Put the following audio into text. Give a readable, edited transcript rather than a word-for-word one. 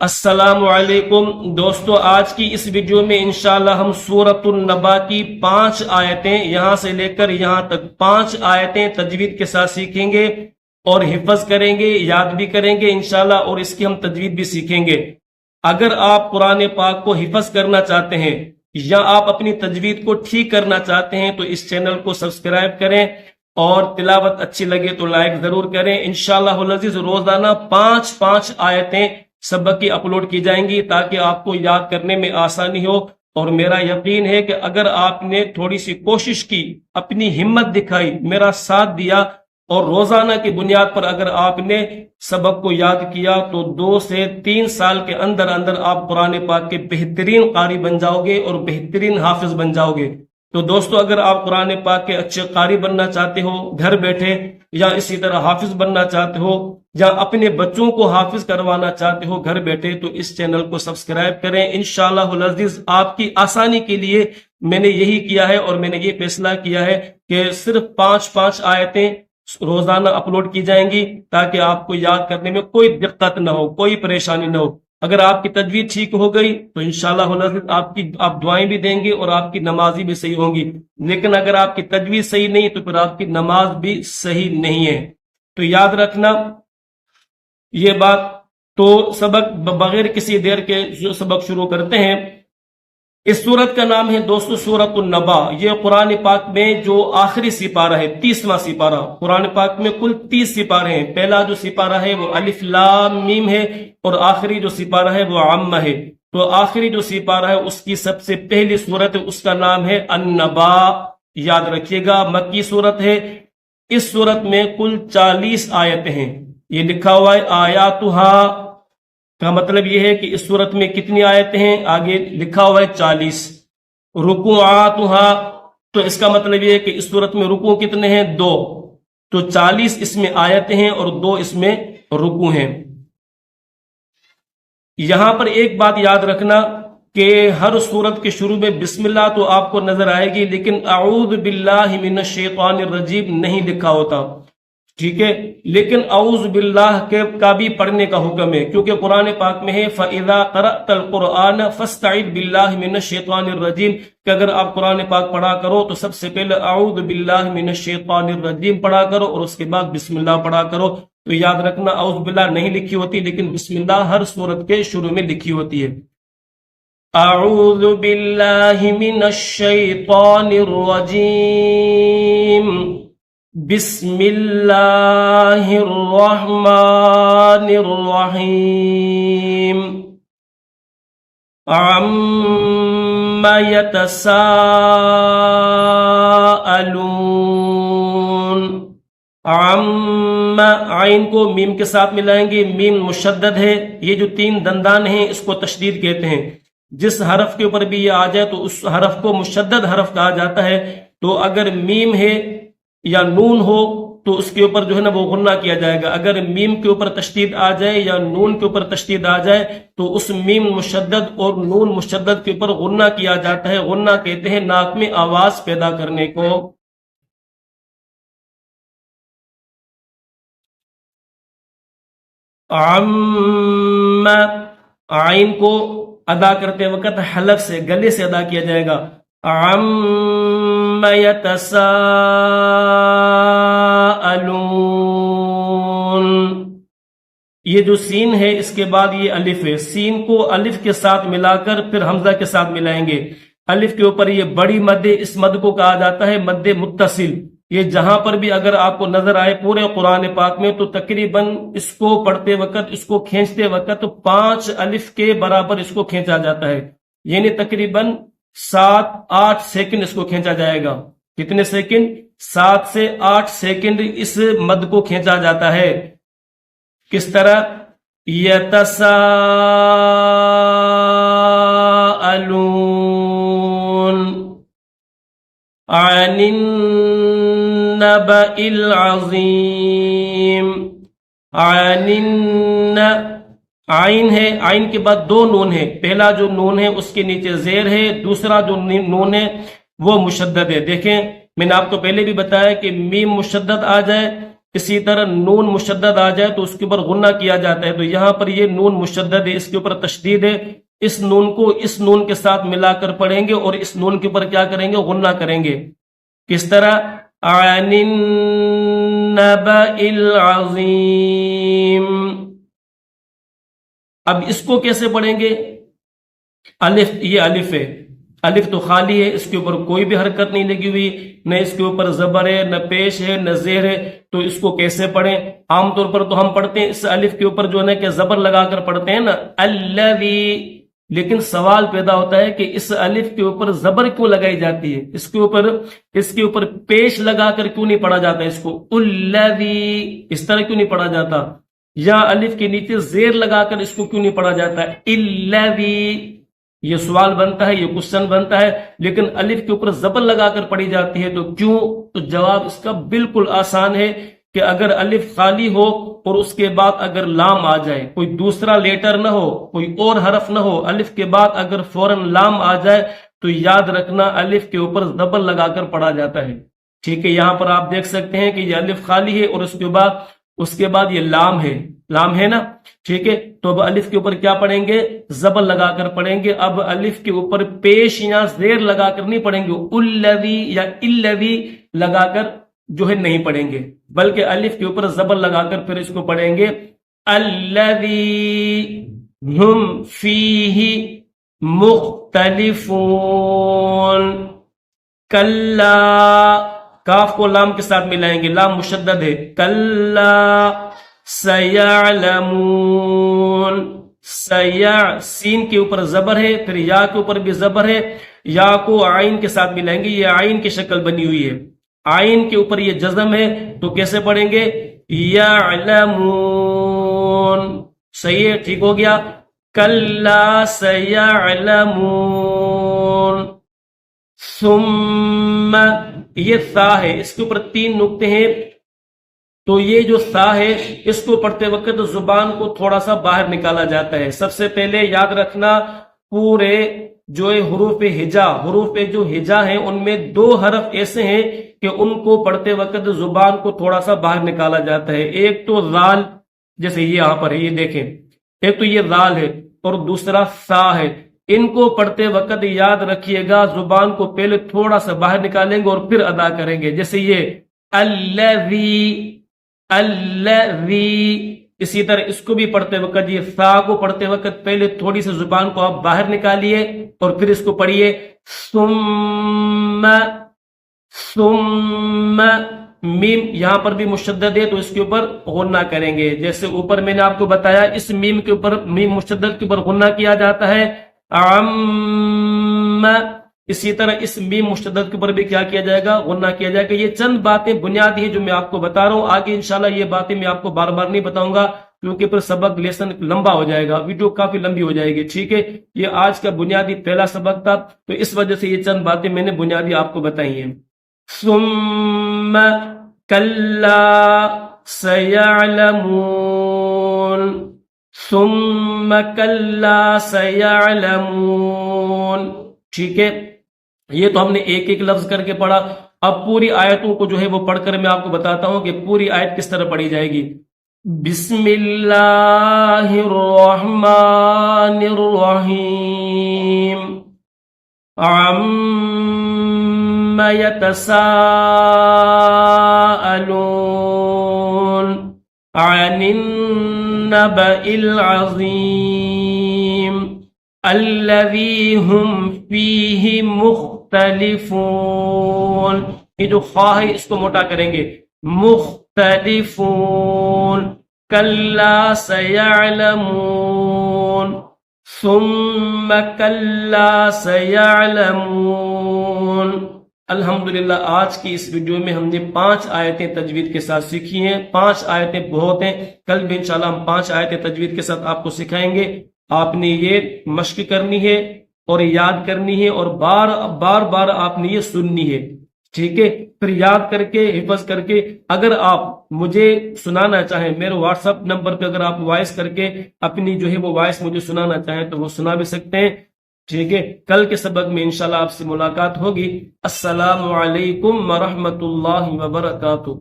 السلام علیکم دوستو، آج کی اس ویڈیو میں انشاءاللہ ہم سورۃ النبا کی 5 آیتیں یہاں سے لے کر یہاں تک 5 آیتیں تجوید کے ساتھ سیکھیں گے اور حفظ کریں گے، یاد بھی کریں گے انشاءاللہ، اور اس کی ہم تجوید بھی سیکھیں گے۔ اگر آپ قرآن پاک کو حفظ کرنا چاہتے ہیں یا آپ اپنی تجوید کو ٹھیک کرنا چاہتے ہیں تو اس چینل کو سبسکرائب کریں اور تلاوت اچھی لگے تو لائک ضرور کریں۔ انشاءاللہ العزیز روزانہ 5 آیتیں سبق کی اپلوڈ کی جائیں گی تاکہ آپ کو یاد کرنے میں آسانی ہو، اور میرا یقین ہے کہ اگر آپ نے تھوڑی سی کوشش کی، اپنی ہمت دکھائی، میرا ساتھ دیا اور روزانہ کی بنیاد پر اگر آپ نے سبق کو یاد کیا تو 2 سے 3 سال کے اندر اندر آپ قرآن پاک کے بہترین قاری بن جاؤ گے اور بہترین حافظ بن جاؤ گے۔ تو دوستو، اگر آپ قرآن پاک کے اچھے قاری بننا چاہتے ہو گھر بیٹھے، یا اسی طرح حافظ بننا چاہتے ہو یا اپنے بچوں کو حافظ کروانا چاہتے ہو گھر بیٹھے، تو اس چینل کو سبسکرائب کریں۔ انشاءاللہ العزیز آپ کی آسانی کے لیے میں نے یہی کیا ہے، اور میں نے یہ فیصلہ کیا ہے کہ صرف 5 آیتیں روزانہ اپلوڈ کی جائیں گی تاکہ آپ کو یاد کرنے میں کوئی دقت نہ ہو، کوئی پریشانی نہ ہو۔ اگر آپ کی تجوید ٹھیک ہو گئی تو انشاءاللہ آپ دعائیں بھی دیں گے اور آپ کی نمازی بھی صحیح ہوں گی، لیکن اگر آپ کی تجوید صحیح نہیں تو پھر آپ کی نماز بھی صحیح نہیں ہے۔ تو یاد رکھنا یہ بات۔ تو سبق بغیر کسی دیر کے سبق شروع کرتے ہیں۔ اس سورت کا نام ہے دوستو سورۃ النبا۔ یہ قرآن پاک میں جو آخری سپارہ ہے، 30واں سپارہ۔ قرآن پاک میں کل 30 سپارے ہیں۔ پہلا جو سپارہ ہے وہ الف لام میم ہے، اور آخری جو سپارہ ہے وہ عامہ ہے۔ تو آخری جو سپارہ ہے اس کی سب سے پہلی سورت ہے، اس کا نام ہے النبا۔ یاد رکھیے گا، مکی سورت ہے۔ اس سورت میں کل 40 آیتیں ہیں۔ یہ لکھا ہوا ہے آیاتھا کا مطلب یہ ہے کہ اس صورت میں کتنی آیتیں ہیں، آگے لکھا ہوا ہے 40۔ رکوعاتھا، تو اس کا مطلب یہ ہے کہ اس صورت میں رکوع کتنے ہیں، 2۔ تو 40 اس میں آیتیں ہیں اور 2 اس میں رکوع ہیں۔ یہاں پر ایک بات یاد رکھنا کہ ہر سورت کے شروع میں بسم اللہ تو آپ کو نظر آئے گی، لیکن اعوذ باللہ من الشیطان الرجیم نہیں لکھا ہوتا، ٹھیک ہے؟ لیکن اعوذ باللہ کا بھی پڑھنے کا حکم ہے، کیونکہ قرآن پاک میں ہے فَإِذَا قَرَأْتَ الْقُرْآنَ فَاسْتَعِذْ بِاللَّهِ مِنَ الشَّيْطَانِ الرَّجِيمِ، کہ اگر آپ قرآن پاک پڑھا کرو تو سب سے پہلے اعوذ باللہ من الشیطان الرجیم پڑھا کرو اور اس کے بعد بسم اللہ پڑھا کرو۔ تو یاد رکھنا اعوذ باللہ نہیں لکھی ہوتی، لیکن بسم اللہ ہر سورت کے شروع میں لکھی ہوتی ہے۔ اعوذ باللہ من الشیطان الرجیم، بسم اللہ الرحمن الرحیم، عَمَّ يَتَسَاءَلُونَ۔ عَمَّ، عین کو میم کے ساتھ ملائیں گے، میم مشدد ہے۔ یہ جو 3 دندان ہیں اس کو تشدید کہتے ہیں۔ جس حرف کے اوپر بھی یہ آ جائے تو اس حرف کو مشدد حرف کہا جاتا ہے۔ تو اگر میم ہے یا نون ہو تو اس کے اوپر جو ہے نا وہ غنہ کیا جائے گا۔ اگر میم کے اوپر تشدید آ جائے یا نون کے اوپر تشدید آ جائے تو اس میم مشدد اور نون مشدد کے اوپر غنہ کیا جاتا ہے۔ غنہ کہتے ہیں ناک میں آواز پیدا کرنے کو۔ عَمَّ، عین کو ادا کرتے وقت حلق سے، گلے سے ادا کیا جائے گا۔ عَمَّ يَتَسَاءَلُونَ، یہ جو سین ہے اس کے بعد یہ الف ہے، سین کو الف کے ساتھ ملا کر پھر حمزہ کے ساتھ ملائیں گے۔ الف کے اوپر یہ بڑی مد ہے، اس مد کو کہا جاتا ہے مد متصل۔ یہ جہاں پر بھی اگر آپ کو نظر آئے پورے قرآن پاک میں تو تقریباً اس کو پڑھتے وقت، اس کو کھینچتے وقت 5 الف کے برابر اس کو کھینچا جاتا ہے، یعنی تقریباً 7-8 سیکنڈ اس کو کھینچا جائے گا۔ کتنے سیکنڈ؟ 7 سے 8 سیکنڈ اس مد کو کھینچا جاتا ہے۔ کس طرح؟ یتساءلون، عن النبأ العظیم، عین ہے، عین کے بعد 2 نون ہے۔ پہلا جو نون ہے اس کے نیچے زیر ہے، دوسرا جو نون ہے وہ مشدد ہے۔ دیکھیں میں نے آپ کو پہلے بھی بتایا کہ میم مشدد آ جائے اسی طرح نون مشدد آ جائے تو اس کے اوپر غنہ کیا جاتا ہے، تو یہاں پر یہ نون مشدد ہے، اس کے اوپر تشدید ہے، اس نون کو اس نون کے ساتھ ملا کر پڑھیں گے اور اس نون کے اوپر کیا کریں گے؟ غنہ کریں گے. کس طرح؟ عن النبأ العظیم. اب اس کو کیسے پڑھیں گے؟ الف، یہ الف ہے، الف تو خالی ہے، اس کے اوپر کوئی بھی حرکت نہیں لگی ہوئی، نہ اس کے اوپر زبر ہے، نہ پیش ہے، نہ زیر ہے، تو اس کو کیسے پڑھیں؟ عام طور پر تو ہم پڑھتے ہیں اس الف کے اوپر جو ہے نا کہ زبر لگا کر پڑھتے ہیں نا، الذی. لیکن سوال پیدا ہوتا ہے کہ اس الف کے اوپر زبر کیوں لگائی جاتی ہے؟ اس کے اوپر پیش لگا کر کیوں نہیں پڑھا جاتا اس کو؟ الذی اس طرح کیوں نہیں پڑھا جاتا؟ یا الف کے نیچے زیر لگا کر اس کو کیوں نہیں پڑھا جاتا؟ الذی. یہ سوال بنتا ہے، یہ کوشچن بنتا ہے، لیکن الف کے اوپر زبر لگا کر پڑھی جاتی ہے تو کیوں؟ تو جواب اس کا بالکل آسان ہے کہ اگر الف خالی ہو اور اس کے بعد اگر لام آ جائے، کوئی دوسرا لیٹر نہ ہو، کوئی اور حرف نہ ہو، الف کے بعد اگر فوراً لام آ جائے تو یاد رکھنا الف کے اوپر زبر لگا کر پڑھا جاتا ہے. ٹھیک ہے، یہاں پر آپ دیکھ سکتے ہیں کہ یہ الف خالی ہے اور اس کے بعد یہ لام ہے نا. ٹھیک ہے، تو اب الف کے اوپر کیا پڑھیں گے؟ زبر لگا کر پڑھیں گے. اب الف کے اوپر پیش یا زیر لگا کر نہیں پڑھیں گے، الذی یا الذی لگا کر جو ہے نہیں پڑھیں گے، بلکہ الف کے اوپر زبر لگا کر پھر اس کو پڑھیں گے الذی ہم فیہ مختلفون. کلا، کاف کو لام کے ساتھ ملائیں گے، لام مشدد ہے. کلا سیعلمون. سین کے اوپر زبر ہے، پھر یا کے اوپر بھی زبر ہے، یا کو عین کے ساتھ ملائیں گے، یہ عین کی شکل بنی ہوئی ہے. عین کے اوپر یہ جزم ہے تو کیسے پڑھیں گے؟ یعلمون. صحیح ہے، ٹھیک ہو گیا. کلا سیعلمون. ثم، یہ ثا ہے، اس کے اوپر 3 نقطے ہیں، تو یہ جو ثا ہے اس کو پڑھتے وقت زبان کو تھوڑا سا باہر نکالا جاتا ہے. سب سے پہلے یاد رکھنا پورے جو حروف جو ہجا ہیں ان میں 2 حرف ایسے ہیں کہ ان کو پڑھتے وقت زبان کو تھوڑا سا باہر نکالا جاتا ہے. ایک تو ذال، جیسے یہ یہاں پر ہے، یہ دیکھیں، ایک تو یہ ذال ہے اور دوسرا ثا ہے. ان کو پڑھتے وقت یاد رکھیے گا زبان کو پہلے تھوڑا سا باہر نکالیں گے اور پھر ادا کریں گے. جیسے یہ الذی، اسی طرح اس کو بھی پڑھتے وقت، یہ ثا کو پڑھتے وقت پہلے تھوڑی سی زبان کو آپ باہر نکالیے اور پھر اس کو پڑھیے. ثم، میم یہاں پر بھی مشدد ہے تو اس کے اوپر غنہ کریں گے. جیسے اوپر میں نے آپ کو بتایا اس میم کے اوپر، میم مشدد کے اوپر غنہ کیا جاتا ہے. عم، اسی طرح اس میم مشدد کے اوپر بھی کیا کیا جائے گا؟ غنہ کیا جائے گا. یہ چند باتیں بنیادی ہیں جو میں آپ کو بتا رہا ہوں. آگے انشاءاللہ یہ باتیں میں آپ کو بار بار نہیں بتاؤں گا کیونکہ پھر سبق لیسن لمبا ہو جائے گا، ویڈیو کافی لمبی ہو جائے گی. ٹھیک ہے، یہ آج کا بنیادی پہلا سبق تھا تو اس وجہ سے یہ چند باتیں میں نے بنیادی آپ کو بتائی ہیں. ثم کلا سیعلمون. ثم کلا سیعلمون. ٹھیک ہے، یہ تو ہم نے ایک ایک لفظ کر کے پڑھا. اب پوری آیتوں کو جو ہے وہ پڑھ کر میں آپ کو بتاتا ہوں کہ پوری آیت کس طرح پڑھی جائے گی. بسم اللہ الرحمن الرحیم. عم یتساءلون عن النبأ العظیم الذی ہم فیہ مختلفون. یہ جو خواہ ہے اس کو موٹا کریں گے، مختلفون. کلا سیعلمون. ثم کلا سیعلمون. الحمدللہ آج کی اس ویڈیو میں ہم نے 5 آیتیں تجوید کے ساتھ سیکھی ہیں. 5 آیتیں بہت ہیں، کل بھی انشاءاللہ ہم 5 آیتیں تجوید کے ساتھ آپ کو سکھائیں گے. آپ نے یہ مشق کرنی ہے اور یاد کرنی ہے اور بار بار آپ نے یہ سننی ہے. ٹھیک ہے، پھر یاد کر کے حفظ کر کے اگر آپ مجھے سنانا چاہیں میرے واٹس ایپ نمبر پہ اگر آپ وائس کر کے اپنی جو ہے وہ وائس مجھے سنانا چاہیں تو وہ سنا بھی سکتے ہیں. ٹھیک ہے، کل کے سبق میں انشاءاللہ آپ سے ملاقات ہوگی. السلام علیکم ورحمۃ اللہ وبرکاتہ.